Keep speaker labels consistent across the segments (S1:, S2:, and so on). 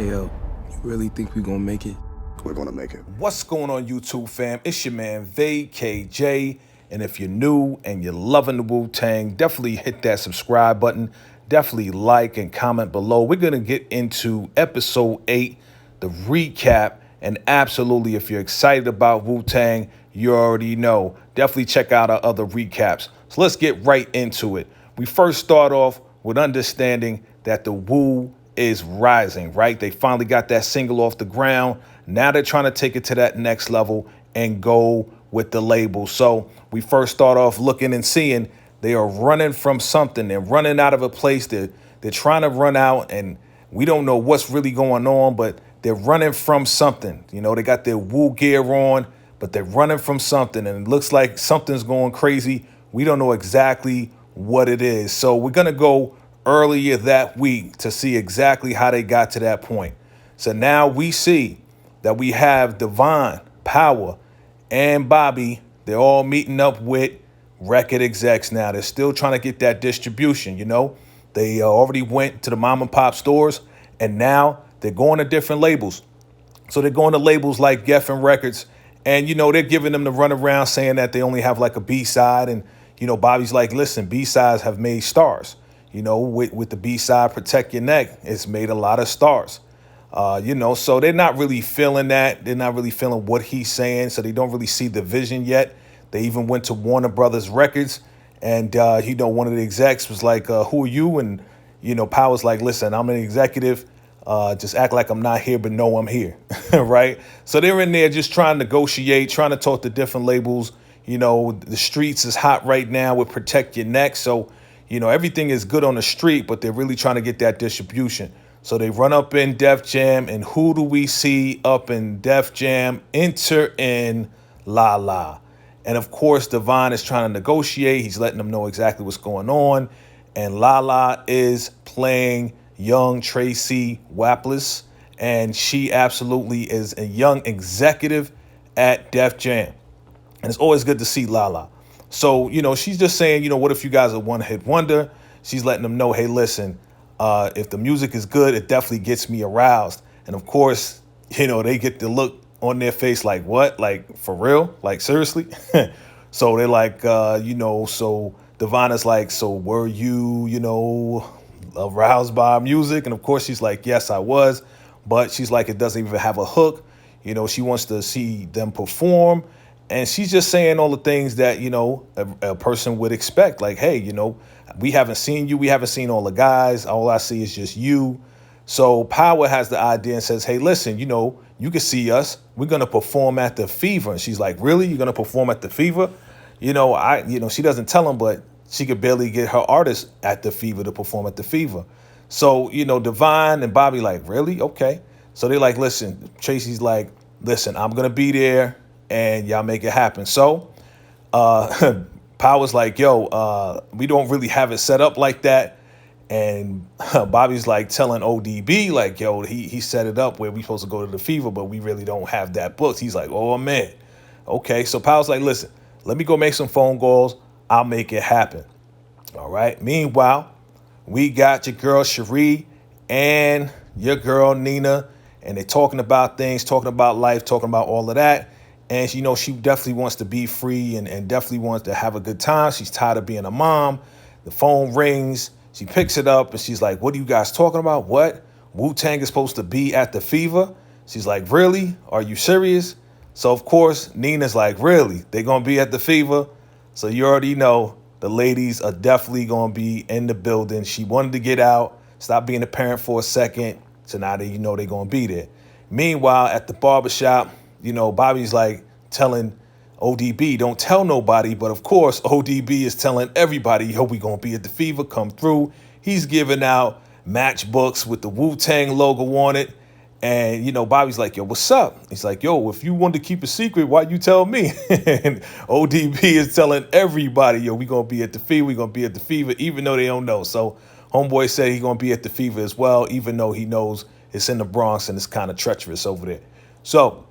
S1: Hey, yo, you really think we gonna make it?
S2: We're gonna make it.
S3: What's going on, YouTube fam? It's your man VACAY-JTV, and if you're new and you're loving the Wu-Tang, definitely hit that subscribe button. Definitely like and comment below. We're gonna get into episode 8, the recap, and absolutely, if you're excited about Wu-Tang, you already know. Definitely check out our other recaps. So let's get right into it. We first start off with understanding that the Wu is rising, right? They finally got that single off the ground. Now they're trying to take it to that next level and go with the label. So we first start off looking and seeing they are running from something. They're running out of a place. They're trying to run out, and we don't know what's really going on, but they're running from something. You know, they got their Wu gear on, but they're running from something, and it looks like something's going crazy. We don't know exactly what it is. So we're going to go earlier that week to see exactly how they got to that point. So now we see that we have Devon, Power, and Bobby. They're all meeting up with record execs now. They're still trying to get that distribution, you know. They already went to the mom and pop stores, and now they're going to different labels. So they're going to labels like Geffen Records, and, you know, they're giving them the runaround saying that they only have like a B-side. And, you know, Bobby's like, listen, B-sides have made stars. You know, with the B-side, Protect Your Neck, it's made a lot of stars. You know, so they're not really feeling that. They're not really feeling what he's saying, so they don't really see the vision yet. They even went to Warner Brothers Records, and, you know, one of the execs was like, who are you? And, you know, Power's like, listen, I'm an executive. Just act like I'm not here, but know I'm here, right? So they're in there just trying to negotiate, trying to talk to different labels. You know, the streets is hot right now with Protect Your Neck, so you know, everything is good on the street, but they're really trying to get that distribution. So they run up in Def Jam, and who do we see up in Def Jam? Enter in La La. And of course, Devon is trying to negotiate. He's letting them know exactly what's going on. And La La is playing young Tracy Wapless, and she absolutely is a young executive at Def Jam. And it's always good to see La La. So, you know, she's just saying, you know, what if you guys are one-hit wonder? She's letting them know, hey, listen, if the music is good, it definitely gets me aroused. And of course, you know, they get the look on their face like, what? Like, for real? Like, seriously? So they're like, you know, so Devon is like, so were you, you know, aroused by music? And of course, she's like, yes, I was. But she's like, it doesn't even have a hook. You know, she wants to see them perform. And she's just saying all the things that, you know, a person would expect. Like, hey, you know, we haven't seen you. We haven't seen all the guys. All I see is just you. So Power has the idea and says, hey, listen, you know, you can see us. We're going to perform at the Fever. And she's like, really? You're going to perform at the Fever? You know, she doesn't tell him, but she could barely get her artist at the Fever to perform at the Fever. So, you know, Devon and Bobby like, really? Okay. So they're like, listen, Tracy's like, listen, I'm going to be there. And y'all make it happen. So Power's like, yo, we don't really have it set up like that. And Bobby's like telling ODB, like, yo, he set it up where we supposed to go to the Fever, but we really don't have that booked. He's like, oh, man. Okay, so Power's like, listen, let me go make some phone calls. I'll make it happen. All right. Meanwhile, we got your girl Cherie and your girl Nina, and they're talking about things, talking about life, talking about all of that. And, you know, she definitely wants to be free and definitely wants to have a good time. She's tired of being a mom. The phone rings. She picks it up and she's like, what are you guys talking about? What? Wu-Tang is supposed to be at the Fever? She's like, really? Are you serious? So, of course, Nina's like, really? They're going to be at the Fever? So you already know the ladies are definitely going to be in the building. She wanted to get out, stop being a parent for a second. So now that you know they're going to be there. Meanwhile, at the barbershop, you know, Bobby's like telling ODB, don't tell nobody. But of course, ODB is telling everybody, yo, we going to be at the Fever, come through. He's giving out matchbooks with the Wu-Tang logo on it. And, you know, Bobby's like, yo, what's up? He's like, yo, if you want to keep a secret, why'd you tell me? And ODB is telling everybody, yo, we going to be at the Fever. We going to be at the Fever, even though they don't know. So homeboy said he's going to be at the Fever as well, even though he knows it's in the Bronx and it's kind of treacherous over there. So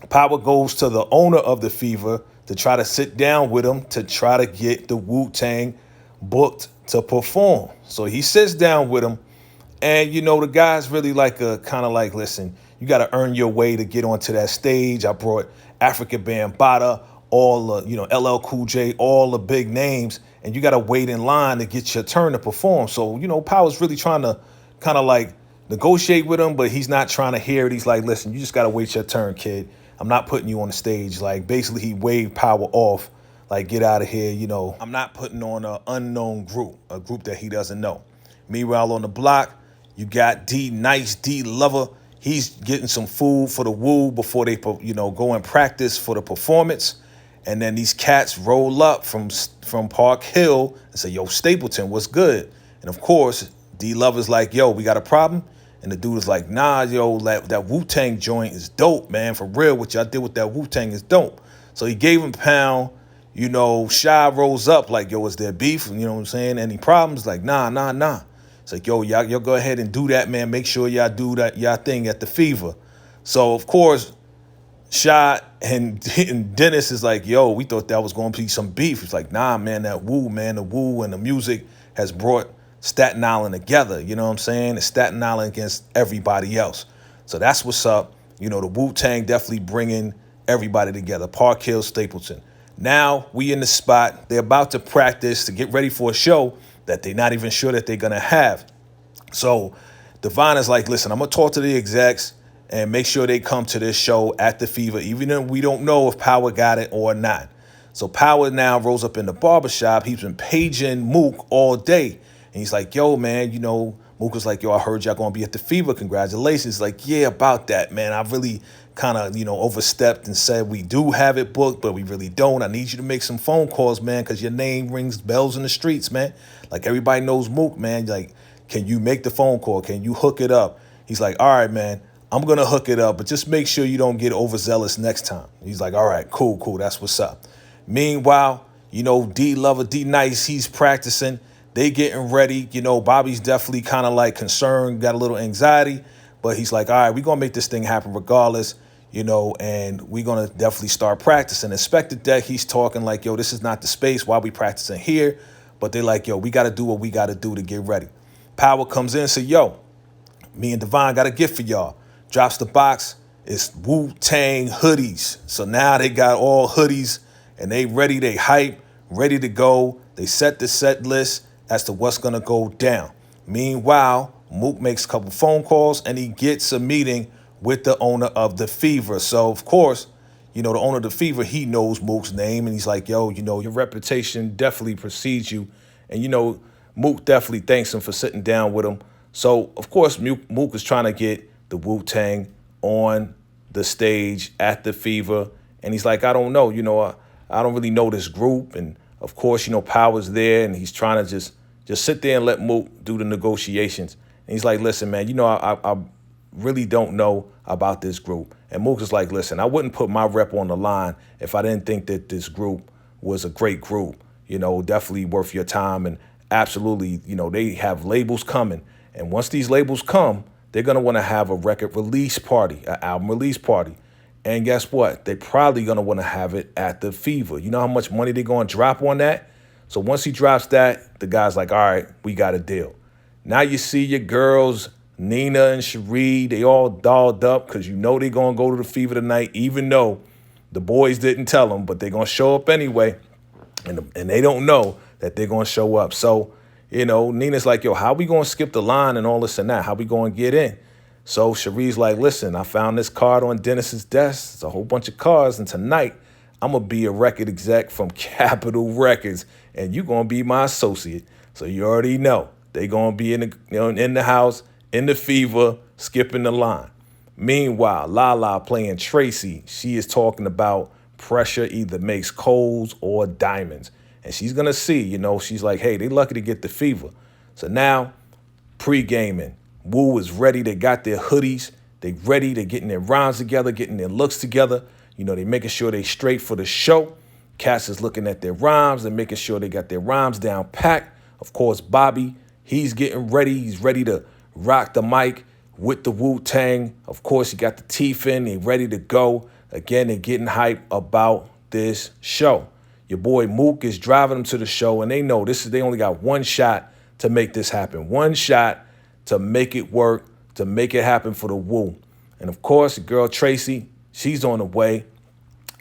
S3: Power goes to the owner of the Fever to try to sit down with him to try to get the Wu-Tang booked to perform. So he sits down with him And, the guys really like kind of like, listen, you got to earn your way to get onto that stage. I brought African Bambaataa, all, LL Cool J, all the big names, and you got to wait in line to get your turn to perform. So, Power's really trying to kind of like negotiate with him, but he's not trying to hear it. He's like, listen, you just got to wait your turn, kid. I'm not putting you on the stage. Like, basically, he waved Power off. Like, get out of here, I'm not putting on an unknown group, a group that he doesn't know. Meanwhile, on the block, you got D Lover. He's getting some food for the Woo before they, go and practice for the performance. And then these cats roll up from Park Hill and say, yo, Stapleton, what's good? And of course, D Lover's like, yo, we got a problem? And the dude is like, nah, yo, that Wu-Tang joint is dope, man. For real, what y'all did with that Wu-Tang is dope. So he gave him a pound. Shy rolls up like, yo, is there beef? You know what I'm saying? Any problems? Like, nah. It's like, yo, y'all go ahead and do that, man. Make sure y'all do that y'all thing at the Fever. So, of course, Shy and Dennis is like, yo, we thought that was going to be some beef. It's like, nah, man, the Woo and the music has brought Staten Island together. You know what I'm saying? It's Staten Island against everybody else. So that's what's up. The Wu-Tang definitely bringing everybody together. Park Hill, Stapleton. Now we in the spot. They're about to practice to get ready for a show that they're not even sure that they're going to have. So Divine is like, listen, I'm going to talk to the execs and make sure they come to this show at the Fever, even though we don't know if Power got it or not. So Power now rolls up in the barbershop. He's been paging Mook all day. And he's like, yo, man, Mook is like, yo, I heard y'all going to be at the Fever. Congratulations. He's like, yeah, about that, man. I really kind of, overstepped and said we do have it booked, but we really don't. I need you to make some phone calls, man, because your name rings bells in the streets, man. Like, everybody knows Mook, man. Like, can you make the phone call? Can you hook it up? He's like, all right, man, I'm going to hook it up, but just make sure you don't get overzealous next time. He's like, all right, cool. That's what's up. Meanwhile, D Lover, D Nice, he's practicing. They getting ready. Bobby's definitely kind of like concerned, got a little anxiety, but he's like, all right, we're going to make this thing happen regardless, and we're going to definitely start practicing. Inspector Deck, he's talking like, yo, this is not the space. Why we practicing here? But they like, yo, we got to do what we got to do to get ready. Power comes in and say, yo, me and Divine got a gift for y'all. Drops the box. It's Wu-Tang hoodies. So now they got all hoodies and they ready, they hype, ready to go. They set the set list as to what's going to go down. Meanwhile, Mook makes a couple phone calls and he gets a meeting with the owner of the Fever. So, of course, the owner of the Fever, he knows Mook's name and he's like, yo, your reputation definitely precedes you. And, Mook definitely thanks him for sitting down with him. So, of course, Mook is trying to get the Wu-Tang on the stage at the Fever. And he's like, I don't know, I don't really know this group. And, of course, Power's there and he's trying to just sit there and let Mook do the negotiations. And he's like, listen, man, I really don't know about this group. And Mook is like, listen, I wouldn't put my rep on the line if I didn't think that this group was a great group, definitely worth your time. And absolutely, they have labels coming. And once these labels come, they're going to want to have a record release party, an album release party. And guess what? They're probably going to want to have it at the Fever. You know how much money they're going to drop on that? So once he drops that, the guy's like, all right, we got a deal. Now you see your girls, Nina and Cherie, they all dolled up because they're going to go to the Fever tonight, even though the boys didn't tell them, but they're going to show up anyway. And they don't know that they're going to show up. So, Nina's like, yo, how we going to skip the line and all this and that? How we going to get in? So Cherie's like, listen, I found this card on Dennis's desk. It's a whole bunch of cards. And tonight, I'm going to be a record exec from Capitol Records. And you're going to be my associate. So you already know they're going to be in the house, in the Fever, skipping the line. Meanwhile, Lala playing Tracy. She is talking about pressure either makes coals or diamonds. And she's going to see, she's like, hey, they lucky to get the Fever. So now, pre-gaming, Wu is ready. They got their hoodies. They ready. They're getting their rhymes together, getting their looks together. They making sure they straight for the show. Cass is looking at their rhymes. They're making sure they got their rhymes down packed. Of course, Bobby, he's getting ready. He's ready to rock the mic with the Wu-Tang. Of course, he got the teeth in. They're ready to go. Again, they're getting hype about this show. Your boy Mook is driving them to the show, and they know they only got one shot to make this happen. One shot to make it work, to make it happen for the Wu. And of course, the girl Tracy, she's on the way,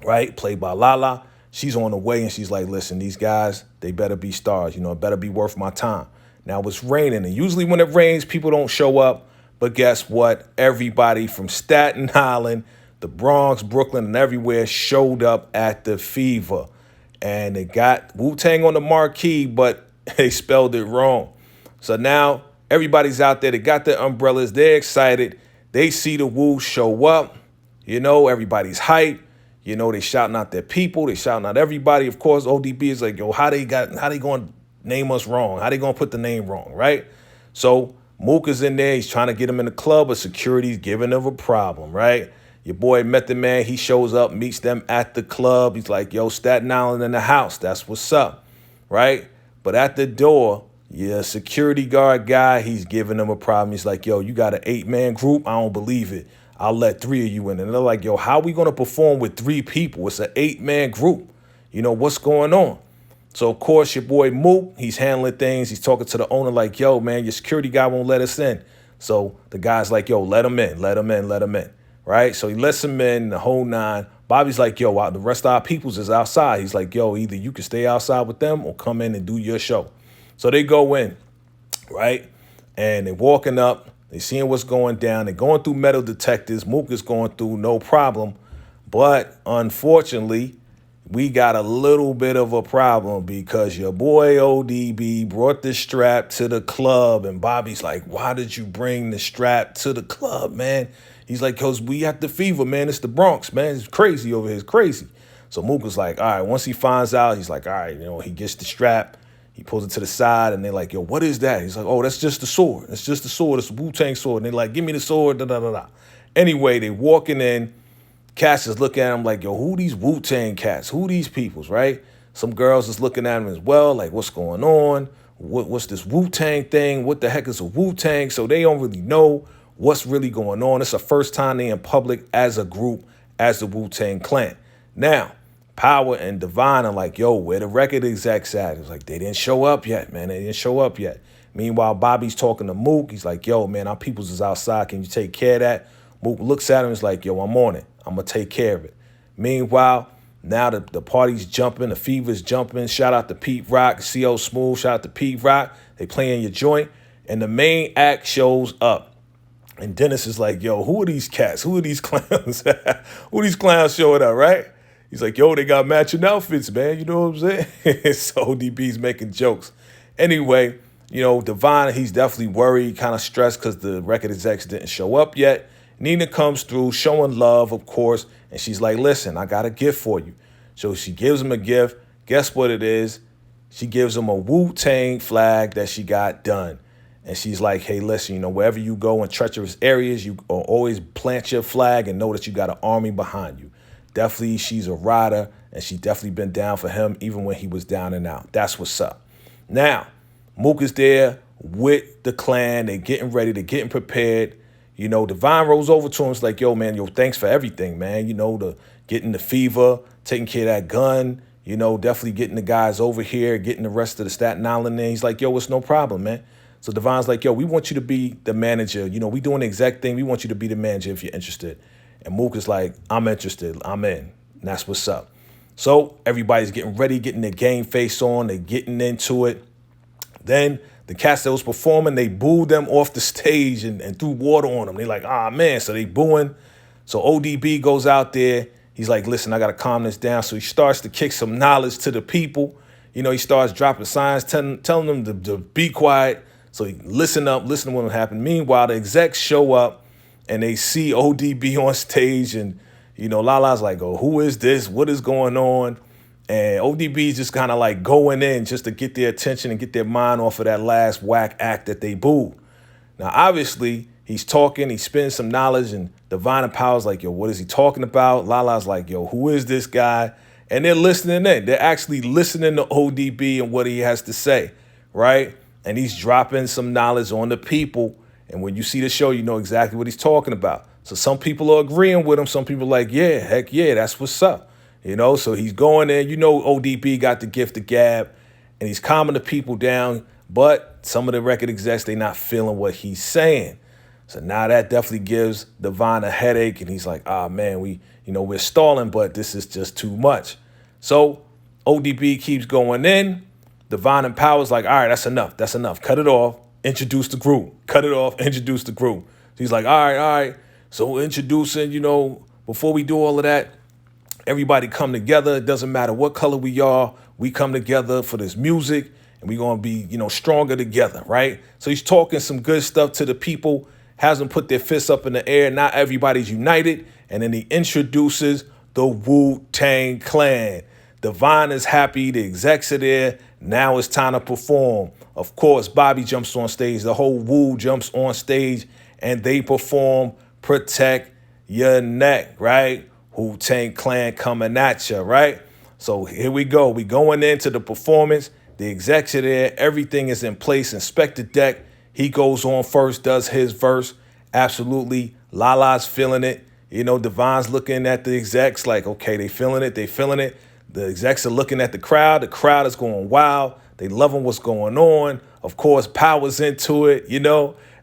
S3: right? Played by Lala. She's on the way and she's like, listen, these guys, they better be stars. You know, it better be worth my time. Now it's raining, and usually when it rains, people don't show up. But guess what? Everybody from Staten Island, the Bronx, Brooklyn, and everywhere showed up at the Fever. And they got Wu-Tang on the marquee, but they spelled it wrong. So now everybody's out there. They got their umbrellas. They're excited. They see the Wu show up. You know, everybody's hyped. You know, they shouting out their people. They shouting out everybody. Of course, ODB is like, yo, how they going to name us wrong? How they going to put the name wrong, right? So Mook is in there. He's trying to get him in the club, but security's giving him a problem, right? Your boy Method Man, he shows up, meets them at the club. He's like, yo, Staten Island in the house. That's what's up, right? But at the door, yeah, security guard guy, he's giving them a problem. He's like, yo, you got an 8-man group? I don't believe it. I'll let 3 of you in. And they're like, yo, how are we going to perform with 3 people? It's an 8-man group. You know, what's going on? So, of course, your boy Mook, he's handling things. He's talking to the owner like, yo, man, your security guy won't let us in. So the guy's like, yo, let him in, let him in, let him in. Right? So he lets him in, the whole 9. Bobby's like, yo, the rest of our peoples is outside. He's like, yo, either you can stay outside with them or come in and do your show. So they go in, right? And they're walking up. They're seeing what's going down. They're going through metal detectors. Mook is going through, no problem. But unfortunately, we got a little bit of a problem because your boy ODB brought the strap to the club. And Bobby's like, why did you bring the strap to the club, man? He's like, because we at the Fever, man. It's the Bronx, man. It's crazy over here. It's crazy. So Mook was like, all right, once he finds out, he's like, all right, you know, he gets the strap. He pulls it to the side, and they're like, yo, what is that? He's like, oh, that's just the sword. That's just the sword. It's a Wu-Tang sword. And they're like, give me the sword, da-da-da-da. Anyway, they walking in. Cats is looking at him like, yo, who these Wu-Tang cats? Who these peoples, right? Some girls is looking at him as well, like, what's going on? What's this Wu-Tang thing? What the heck is a Wu-Tang? So they don't really know what's really going on. It's the first time they in public as a group, as the Wu-Tang Clan. Now, Power and Divine are like, yo, where the record execs at? It's like, they didn't show up yet, man. They didn't show up yet. Meanwhile, Bobby's talking to Mook. He's like, yo, man, our peoples is outside. Can you take care of that? Mook looks at him and is like, yo, I'm on it. I'm going to take care of it. Meanwhile, now the party's jumping. The Fever's jumping. Shout out to Pete Rock, CO Smooth. Shout out to Pete Rock. They playing your joint. And the main act shows up. And Dennis is like, yo, who are these cats? Who are these clowns? Who are these clowns showing up, right? He's like, yo, they got matching outfits, man. You know what I'm saying? So ODB's making jokes. Anyway, you know, Divine, he's definitely worried, kind of stressed because the record execs didn't show up yet. Nina comes through, showing love, of course, and she's like, listen, I got a gift for you. So she gives him a gift. Guess what it is? She gives him a Wu-Tang flag that she got done. And she's like, hey, listen, you know, wherever you go in treacherous areas, you always plant your flag and know that you got an army behind you. Definitely, she's a rider, and she definitely been down for him even when he was down and out. That's what's up. Now, Mook is there with the clan. They're getting ready. They're getting prepared. You know, Divine rolls over to him. It's like, yo, man, yo, thanks for everything, man. You know, getting the Fever, taking care of that gun, you know, definitely getting the guys over here, getting the rest of the Staten Island there. He's like, yo, it's no problem, man. So Divine's like, yo, we want you to be the manager. You know, we doing the exact thing. We want you to be the manager if you're interested. And Mook is like, I'm interested. I'm in. And that's what's up. So everybody's getting ready, getting their game face on. They're getting into it. Then the cats that was performing, they booed them off the stage and threw water on them. They're like, man. So they booing. So ODB goes out there. He's like, listen, I got to calm this down. So he starts to kick some knowledge to the people. You know, he starts dropping signs, telling them to be quiet. So he listen up, listen to what happened. Meanwhile, the execs show up and they see ODB on stage. And, you know, Lala's like, oh, who is this? What is going on? And ODB's just kind of like going in just to get their attention and get their mind off of that last whack act that they booed. Now, obviously, he's talking, he's spitting some knowledge, and Divine and Power's like, yo, what is he talking about? Lala's like, yo, who is this guy? And they're listening in. They're actually listening to ODB and what he has to say, right? And he's dropping some knowledge on the people. And when you see the show, you know exactly what he's talking about. So some people are agreeing with him. Some people are like, yeah, heck yeah, that's what's up. You know, so he's going in. You know, ODB got the gift of gab, and he's calming the people down. But some of the record execs, they not feeling what he's saying. So now that definitely gives Divine a headache. And he's like, man, we're stalling, but this is just too much. So ODB keeps going in. Divine and Power's like, all right, that's enough. That's enough. Cut it off. Introduce the group. Cut it off. Introduce the group. So he's like, all right. So introducing, before we do all of that, everybody come together. It doesn't matter what color we are. We come together for this music, and we're going to be, stronger together, right? So he's talking some good stuff to the people, has them put their fists up in the air. Not everybody's united. And then he introduces the Wu-Tang Clan. Divine is happy. The execs are there. Now it's time to perform. Of course, Bobby jumps on stage. The whole Wu jumps on stage, and they perform Protect Your Neck, right? Wu-Tang Clan coming at you, right? So here we go. We going into the performance. The execs are there. Everything is in place. Inspector Deck, he goes on first, does his verse. Absolutely. Lala's feeling it. Divine's looking at the execs like, okay, they feeling it. The execs are looking at the crowd. The crowd is going wild. They loving what's going on. Of course, Power's into it.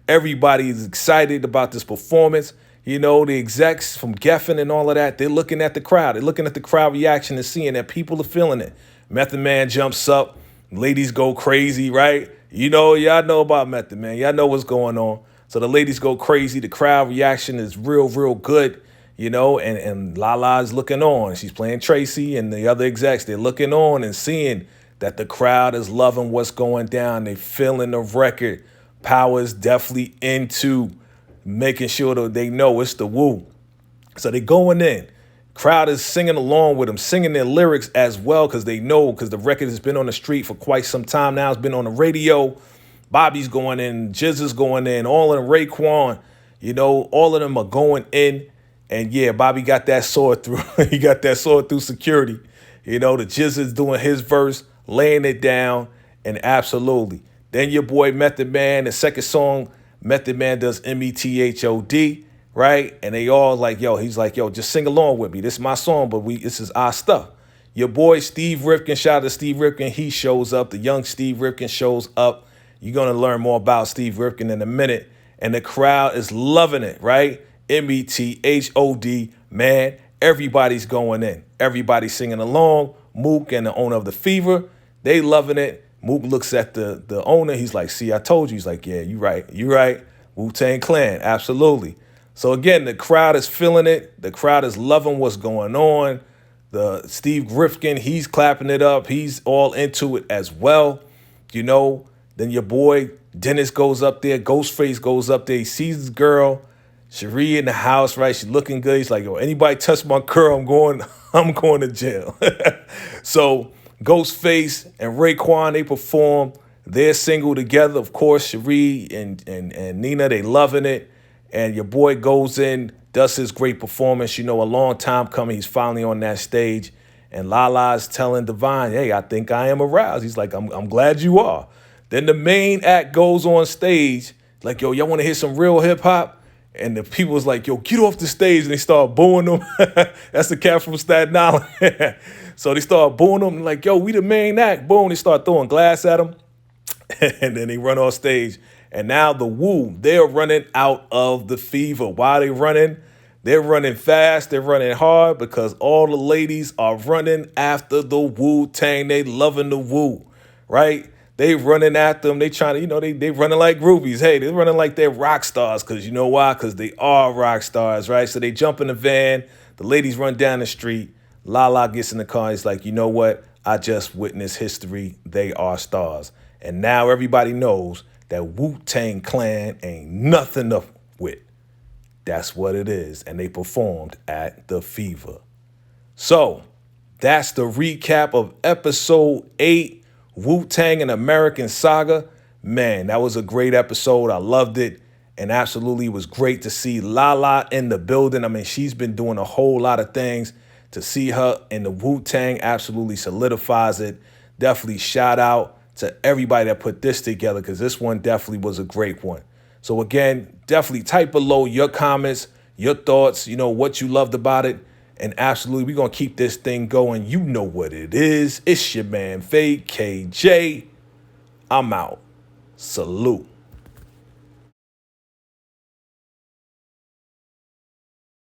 S3: Everybody's excited about this performance. The execs from Geffen and all of that, they're looking at the crowd. They're looking at the crowd reaction and seeing that people are feeling it. Method Man jumps up. Ladies go crazy, right? Y'all know about Method Man. Y'all know what's going on. So the ladies go crazy. The crowd reaction is real, real good, and Lala's looking on. She's playing Tracy, and the other execs, they're looking on and seeing that the crowd is loving what's going down. They feeling the record. Power's definitely into making sure that they know it's the Wu. So they going in. Crowd is singing along with them, singing their lyrics as well, because they know, because the record has been on the street for quite some time now. It's been on the radio. Bobby's going in, Jizz is going in, all of them, Raekwon, all of them are going in. And yeah, Bobby got that sword through. He got that sword through security. The Jizz is doing his verse, laying it down, and absolutely. Then your boy Method Man, the second song, Method Man does METHOD, right? And they all like, he's like, just sing along with me. This is my song, but this is our stuff. Your boy Steve Rifkin, shout out to Steve Rifkin, he shows up. The young Steve Rifkin shows up. You're going to learn more about Steve Rifkin in a minute. And the crowd is loving it, right? METHOD, man. Everybody's going in. Everybody's singing along. Mook and the owner of the Fever, they loving it. Mook looks at the owner. He's like, see, I told you. He's like, yeah, you right. You right. Wu-Tang Clan, absolutely. So again, the crowd is feeling it. The crowd is loving what's going on. The Steve Rifkin, he's clapping it up. He's all into it as well. Then your boy Dennis goes up there. Ghostface goes up there. He sees his girl, Cherie, in the house, right? She's looking good. He's like, anybody touch my girl, I'm going to jail. So Ghostface and Raekwon, they perform their single together. Of course, Cherie and Nina, they loving it. And your boy goes in, does his great performance. A long time coming. He's finally on that stage. And Lala's telling Divine, hey, I think I am aroused. He's like, I'm glad you are. Then the main act goes on stage, like, y'all want to hear some real hip hop? And the people was like, get off the stage. And they start booing them. That's the cat from Staten Island. So they start booing them, like, we the main act. Boom, they start throwing glass at them. And then they run off stage. And now the Wu, they're running out of the Fever. Why are they running? They're running fast. They're running hard because all the ladies are running after the Wu-Tang. They loving the Wu, right? They running after them. They trying to, they running like groupies. Hey, they're running like they're rock stars because you know why? Because they are rock stars, right? So they jump in the van. The ladies run down the street. Lala gets in the car. He's like, you know what? I just witnessed history. They are stars. And now everybody knows that Wu-Tang Clan ain't nothing up with. That's what it is. And they performed at the Fever. So that's the recap of episode 8. Wu-Tang and American Saga. Man, that was a great episode. I loved it. And absolutely it was great to see Lala in the building. I mean, she's been doing a whole lot of things. To see her in the Wu-Tang absolutely solidifies it. Definitely shout out to everybody that put this together because this one definitely was a great one. So again, definitely type below your comments, your thoughts, what you loved about it. And absolutely, we're going to keep this thing going. You know what it is. It's your man, VACAY-J. I'm out. Salute.